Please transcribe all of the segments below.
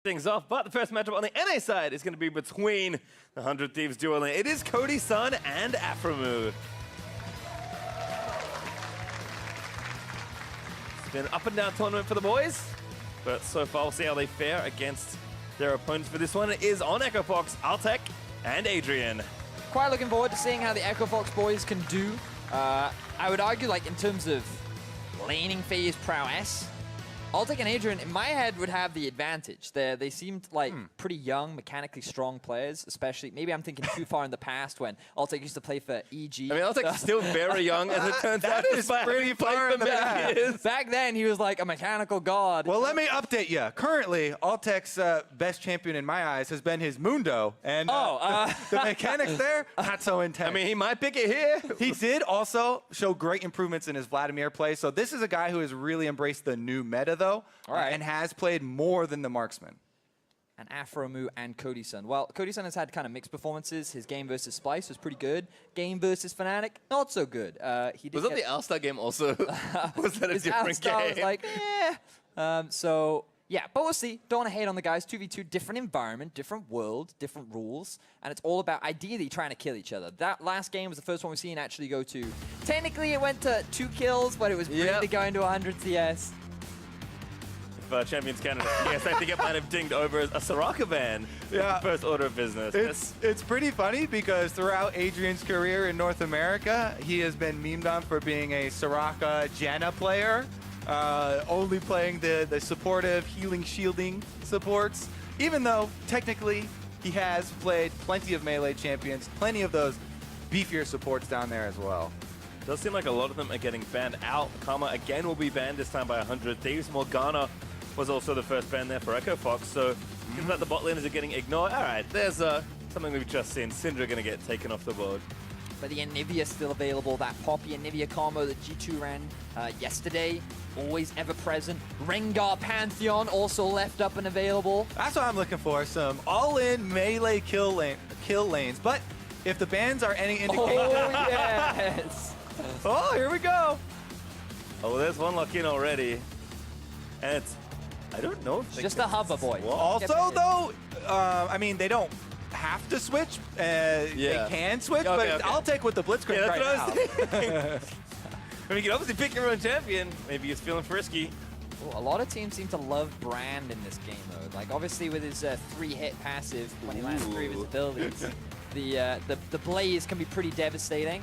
things off, but the first matchup on the NA side is going to be between the 100 Thieves duo. It is Cody, Sun, and aphromoo. It's been an up and down tournament for the boys, but so far we'll see how they fare against their opponents for this one. It is on Echo Fox, Altec, and Adrian. Quite looking forward to seeing how the Echo Fox boys can do. I would argue, like, in terms of laning phase prowess, Altec and Adrian, in my head, would have the advantage. They seemed like pretty young, mechanically strong players, especially. Maybe I'm thinking too far in the past when Altec used to play for EG. I mean, Altec's still very young, as it turns out. That is pretty far in the past. Back then, he was like a mechanical god. Well, let me update you. Currently, Altec's best champion in my eyes has been his Mundo. And the mechanics there, not so intense. I mean, he might pick it here. He did also show great improvements in his Vladimir play. So this is a guy who has really embraced the new meta, though, and has played more than the marksman. And aphromoo and Cody Sun. Well, Cody Sun has had kind of mixed performances. His game versus Splice was pretty good. Game versus Fnatic, not so good. He did was that the All-Star game also? Was that a different game? Was like, so, yeah, but we'll see. Don't want to hate on the guys. 2v2, different environment, different world, different rules. And it's all about ideally trying to kill each other. That last game was the first one we've seen actually go to. Technically, it went to 2 kills, but it was really going to 100 CS. Champions Canada. Yes, I think it might have dinged over a Soraka ban. Yeah. First order of business. It's pretty funny because throughout Adrian's career in North America, he has been memed on for being a Soraka Janna player, only playing the supportive, healing, shielding supports, even though technically he has played plenty of melee champions, plenty of those beefier supports down there as well. Does seem like a lot of them are getting banned out. Karma again will be banned, this time by 100 Thieves. Morgana was also the first ban there for Echo Fox, so seems like the bot laners are getting ignored. All right, there's something we've just seen. Syndra going to get taken off the board. But the Anivia still available. That Poppy Anivia combo that G2 ran yesterday, always ever present. Rengar Pantheon also left up and available. That's what I'm looking for, some all-in melee kill lanes. But if the bans are any indication... Oh, yes! Oh, here we go! Oh, there's one lock in already. And it's... I don't know if just a hover boy. Also, though, I mean, they don't have to switch. They can switch, but I'll take with the Blitzcrank right now. I mean, you can obviously pick your own champion. Maybe he's feeling frisky. Ooh, a lot of teams seem to love Brand in this game, though. Like, obviously, with his 3-hit passive, when he lands 3 of his abilities, the blaze can be pretty devastating.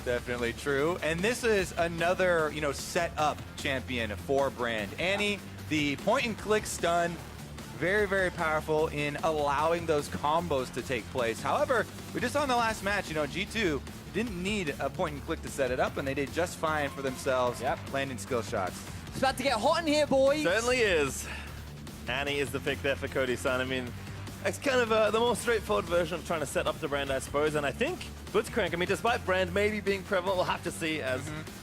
Definitely true. And this is another, set up champion for Brand. Annie, the point-and-click stun, very, very powerful in allowing those combos to take place. However, we just saw in the last match, G2 didn't need a point-and-click to set it up, and they did just fine for themselves, landing skill shots. It's about to get hot in here, boys. Certainly is. Annie is the pick there for Cody Sun. I mean, it's kind of the more straightforward version of trying to set up the Brand, I suppose. And I think Blitzcrank, I mean, despite Brand maybe being prevalent, we'll have to see as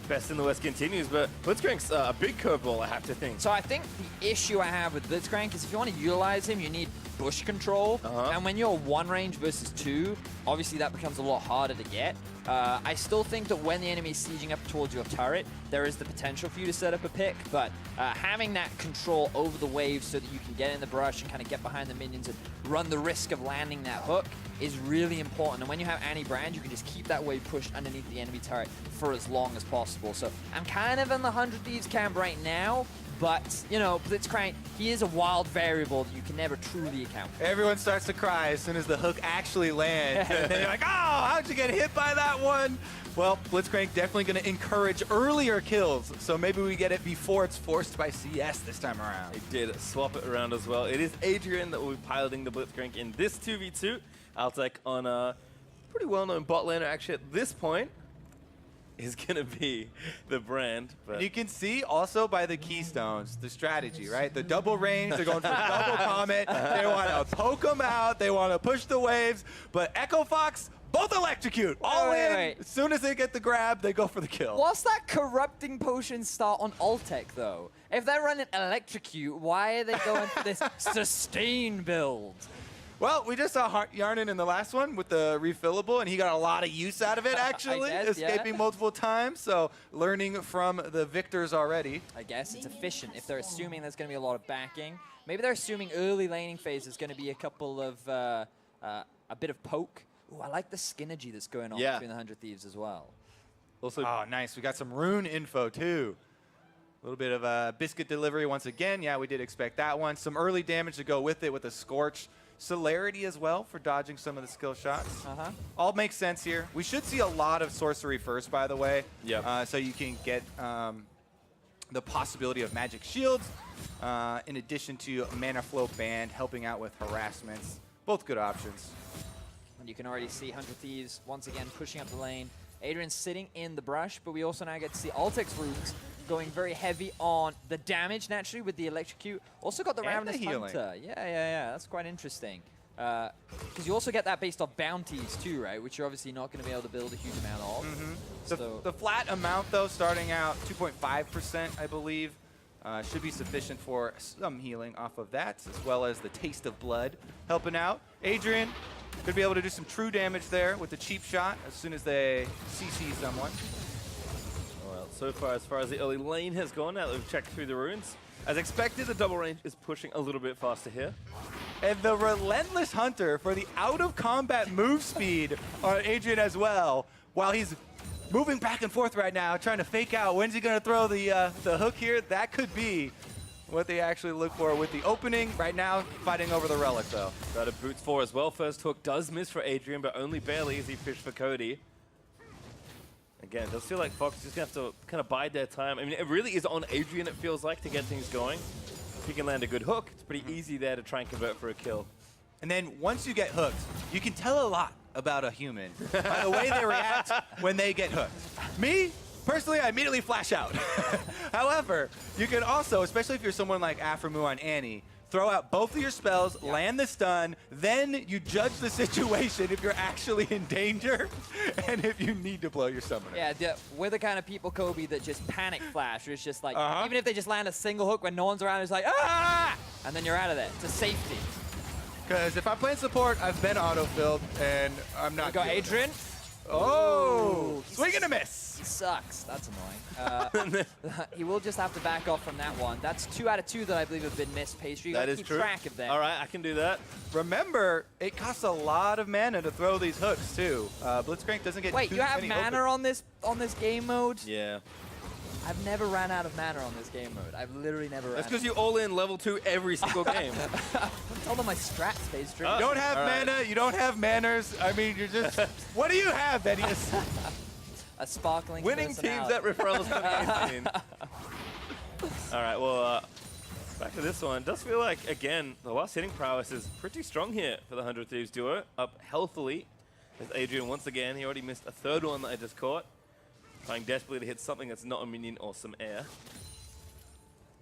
Best in the West continues. But Blitzcrank's a big curveball, I have to think. So I think the issue I have with Blitzcrank is if you want to utilize him, you need bush control. And when you're 1 range versus 2, obviously that becomes a lot harder to get. I still think that when the enemy is sieging up towards your turret, there is the potential for you to set up a pick, but having that control over the waves so that you can get in the brush and kind of get behind the minions and run the risk of landing that hook is really important. And when you have Annie Brand, you can just keep that wave pushed underneath the enemy turret for as long as possible. So I'm kind of in the 100 Thieves camp right now, but, Blitzcrank, he is a wild variable that you can never truly account for. Everyone starts to cry as soon as the hook actually lands. And then you're like, oh, how'd you get hit by that one? Well, Blitzcrank definitely going to encourage earlier kills, so maybe we get it before it's forced by CS this time around. They did swap it around as well. It is Adrian that will be piloting the Blitzcrank in this 2v2. Altec on a pretty well-known bot laner, actually, at this point, is going to be the Brand. But you can see also by the keystones, the strategy, right? The double range, they're going for double comet. They want to poke them out. They want to push the waves. But Echo Fox, both electrocute. All in. As soon as they get the grab, they go for the kill. What's that corrupting potion start on Altec, though? If they're running electrocute, why are they going for this sustain build? Well, we just saw Yarnin in the last one with the refillable, and he got a lot of use out of it, actually, escaping multiple times. So learning from the victors already. I guess it's efficient if they're assuming there's going to be a lot of backing. Maybe they're assuming early laning phase is going to be a couple of, a bit of poke. Ooh, I like the synergy that's going on between the 100 Thieves as well. Also, oh, nice. We got some rune info, too. A little bit of a biscuit delivery once again. Yeah, we did expect that one. Some early damage to go with it with a Scorch. Celerity as well for dodging some of the skill shots. All makes sense here. We should see a lot of sorcery first, by the way. So you can get the possibility of magic shields in addition to mana flow band helping out with harassments. Both good options. And you can already see 100 Thieves once again pushing up the lane. Adrian sitting in the brush, but we also now get to see Altec's runes going very heavy on the damage naturally with the electrocute. Also got the Ravenous Hunter. Yeah. That's quite interesting. Because you also get that based off bounties too, right? Which you're obviously not going to be able to build a huge amount of. So the flat amount, though, starting out 2.5%, I believe, should be sufficient for some healing off of that, as well as the taste of blood helping out. Adrian could be able to do some true damage there with the cheap shot as soon as they CC someone. Well, so far as the early lane has gone, now that we've checked through the runes, as expected, the double range is pushing a little bit faster here. And the Relentless Hunter for the out-of-combat move speed on Adrian as well, while he's moving back and forth right now, trying to fake out. When's he going to throw the hook here? That could be what they actually look for with the opening. Right now, fighting over the Relic, though. Got a Boots 4 as well. First hook does miss for Adrian, but only barely as he fished for Cody. Again, it does feel like Fox is just going to have to kind of bide their time. I mean, it really is on Adrian, it feels like, to get things going. If he can land a good hook, it's pretty easy there to try and convert for a kill. And then once you get hooked, you can tell a lot about a human by the way they react when they get hooked. Me, personally, I immediately flash out. However, you can also, especially if you're someone like aphromoo on Annie, throw out both of your spells, land the stun, then you judge the situation if you're actually in danger and if you need to blow your summoner. Yeah, we're the kind of people, Kobe, that just panic flash. It's just like, even if they just land a single hook when no one's around, it's like, ah! And then you're out of there to safety. Because if I'm playing support, I've been auto-filled, and I'm not Got Adrian. Oh! Swing and a miss! He sucks. That's annoying. He will just have to back off from that one. That's 2 out of 2 that I believe have been missed. Pastry, you got to keep track of them. All right, I can do that. Remember, it costs a lot of mana to throw these hooks, too. Blitzcrank doesn't get Wait, too you have many mana on this game mode? Yeah. I've never ran out of mana on this game mode. I've literally never ran. That's because you all in level 2 every single game. Tell them my strats, Pastry. You don't have mana, you don't have manners. I mean, you're just... What do you have, Venius? A sparkling Winning teams at referrals 2018. All right, well, back to this one. Does feel like, again, the last hitting prowess is pretty strong here for the 100 Thieves duo. Up healthily. As Adrian, once again, he already missed a third one that I just caught. Trying desperately to hit something that's not a minion or some air.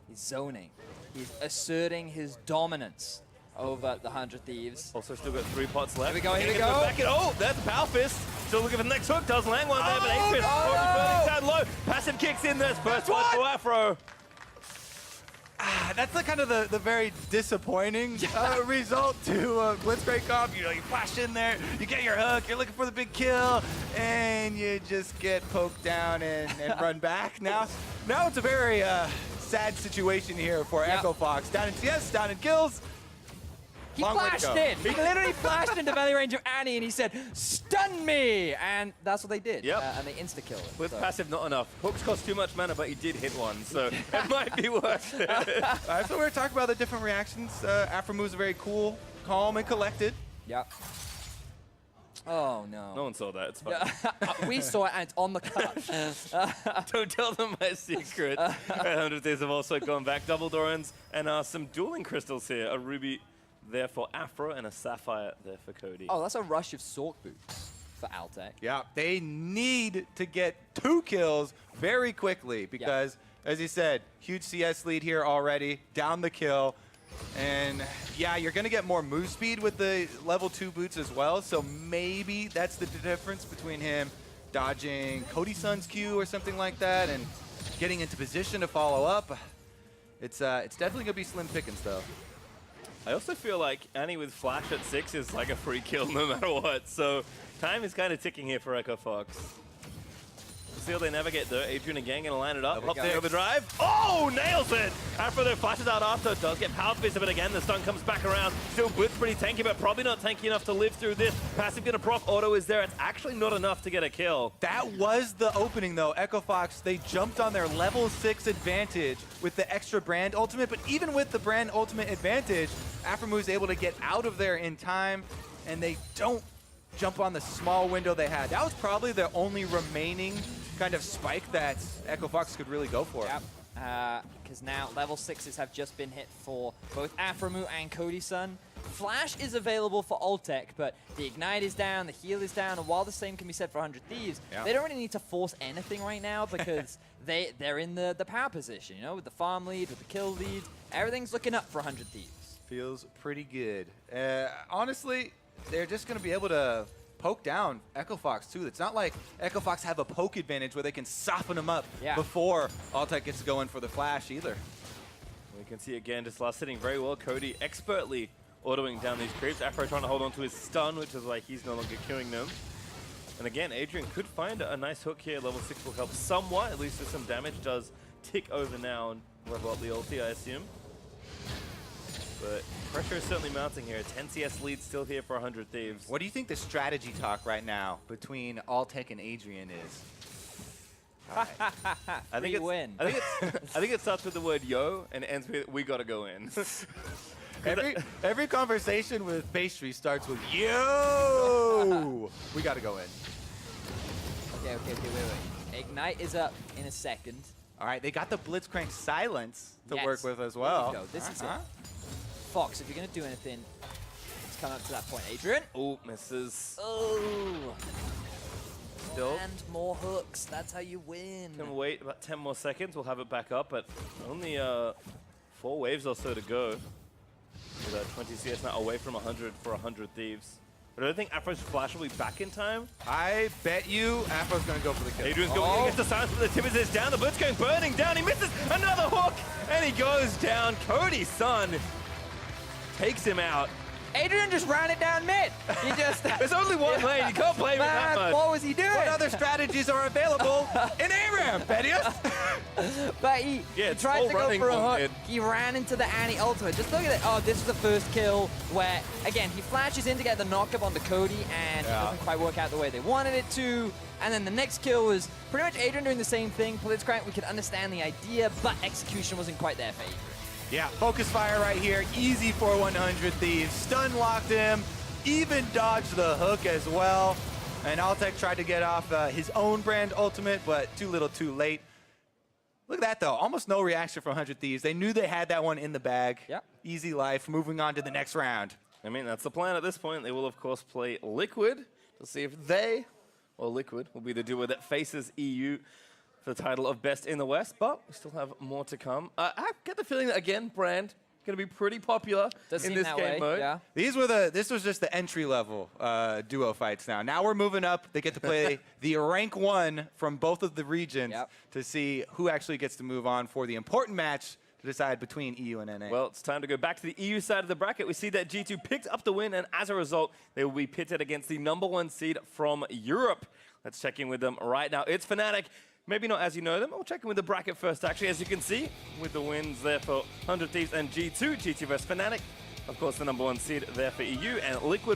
He's zoning. He's asserting his dominance over the 100 Thieves. Also still got 3 pots left. Here we go, here we go. Oh, there's a Power Fist. Still looking for the next hook. Does land one there, but Apis already burning down low. Passive kicks in there. First one for Afro. That's the kind of the very disappointing result to Blitzcrank off. You know, you flash in there, you get your hook, you're looking for the big kill, and you just get poked down and run back. Now it's a very sad situation here for Echo Fox. Down in CS, down in kills. He flashed in. He literally flashed into melee range of Annie, and he said, "Stun me!" And that's what they did. And they insta-killed him. With passive, not enough. Hooks cost too much mana, but he did hit one, so it might be worth it. So we're talking about the different reactions. Aphromoo very cool, calm, and collected. Yep. Oh, no. No one saw that. It's fine. We saw it, and it's on the cut. Don't tell them my secret. 100 Days have also gone back. Double Dorans and some dueling crystals here. A ruby there for Afro and a sapphire there for Cody. Oh, that's a rush of Sork boots for Altec. Yeah, they need to get 2 kills very quickly because, as you said, huge CS lead here already, down the kill. And yeah, you're going to get more move speed with the level 2 boots as well, so maybe that's the difference between him dodging Cody-san's Q or something like that and getting into position to follow up. It's definitely going to be slim pickings, though. I also feel like Annie with Flash at 6 is like a free kill no matter what. So time is kind of ticking here for Echo Fox. Still, they never get there. Adrian again gonna line it up. Up the overdrive. Oh, nails it! Afro though flashes out after. Does get power fist, but again the stun comes back around. Still Blitz pretty tanky, but probably not tanky enough to live through this. Passive gonna proc. Auto is there. It's actually not enough to get a kill. That was the opening though. Echo Fox, they jumped on their level 6 advantage with the extra brand ultimate, but even with the brand ultimate advantage, aphromoo is able to get out of there in time, and they don't jump on the small window they had. That was probably the only remaining kind of spike that Echo Fox could really go for. Yep. Because now level 6s have just been hit for both aphromoo and Cody Sun. Flash is available for Altec, but the Ignite is down, the heal is down, and while the same can be said for 100 Thieves, they don't really need to force anything right now because they're in the power position, you know, with the farm lead, with the kill lead. Everything's looking up for 100 Thieves. Feels pretty good. Honestly, they're just going to be able to poke down Echo Fox too. It's not like Echo Fox have a poke advantage where they can soften them up before Altec gets to go in for the flash either. We can see again, just last sitting very well. Cody expertly autoing down these creeps. Afro trying to hold on to his stun, which is why he's no longer queuing them. And again, Adrian could find a nice hook here. Level 6 will help somewhat, at least with some damage. Does tick over now and level up the ulti, I assume. But pressure is certainly mounting here. 10 CS lead still here for 100 Thieves. What do you think the strategy talk right now between Altec and Adrian is? I think it starts with the word yo and ends with we gotta go in. Every conversation with pastry starts with yo. We gotta go in. Okay, wait. Ignite is up in a second. All right, they got the Blitzcrank silence to work with as well. There you go. This is it. Fox, if you're going to do anything, it's coming up to that point. Adrian? Oh, misses. Oh. Still. And more hooks. That's how you win. Can wait about 10 more seconds. We'll have it back up, but only 4 waves or so to go. With 20 CS now away from 100 for 100 Thieves. But I don't think Afro's flash will be back in time. I bet you Afro's going to go for the kill. Adrian's going to get the silence, but the Tibbers is down. The Blitz going burning down. He misses another hook, and he goes down. Cody Sun takes him out. Adrian just ran it down mid. He just... There's only one lane. You can't blame him that much. What was he doing? What other strategies are available in ARAM, Bedius? But he tried to go for a hook. He ran into the Annie ultimate. Just look at it. Oh, this is the first kill where, again, he flashes in to get the knockup onto Cody, and it doesn't quite work out the way they wanted it to. And then the next kill was pretty much Adrian doing the same thing. Blitzcrank, we could understand the idea, but execution wasn't quite there for Adrian. Yeah, focus fire right here. Easy for 100 Thieves. Stun locked him. Even dodged the hook as well. And Altec tried to get off his own brand ultimate, but too little too late. Look at that, though. Almost no reaction from 100 Thieves. They knew they had that one in the bag. Yep. Easy life. Moving on to the next round. I mean, that's the plan at this point. They will, of course, play Liquid to see if they, or Liquid, will be the duo that faces EU for the title of Best in the West, but we still have more to come. I get the feeling that, again, Brand going to be pretty popular in this game mode. Yeah. This was just the entry-level duo fights now. Now we're moving up. They get to play the rank 1 from both of the regions to see who actually gets to move on for the important match to decide between EU and NA. Well, it's time to go back to the EU side of the bracket. We see that G2 picked up the win, and as a result, they will be pitted against the #1 seed from Europe. Let's check in with them right now. It's Fnatic. Maybe not as you know them. We'll check in with the bracket first, actually. As you can see, with the wins there for 100 Thieves and G2, G2 vs Fnatic. Of course, the #1 seed there for EU, and Liquid